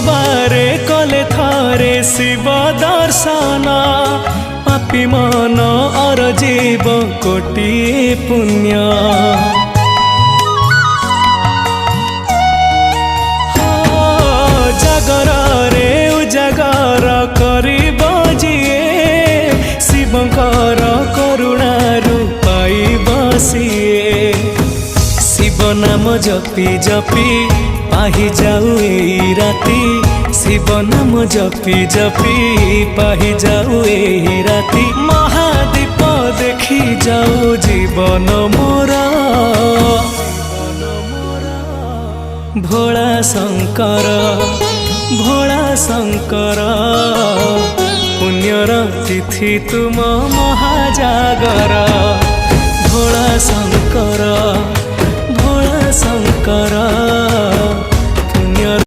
बारे कले थारे शिव दर्शन पापी मन अर जीव कोटि पुण्य जागर रे उजागर करिब जिए शिवकर करुणारु पाइब सिए शिव नाम जपी जपी पाहि जाऊ एई राती शिव नाम जपी जपी पाहि जाऊ एई राती महादीप देखी जाऊ जीवन मोरा भोला शंकर पुण्यर तिथि तुम महाजागर भोला शंकर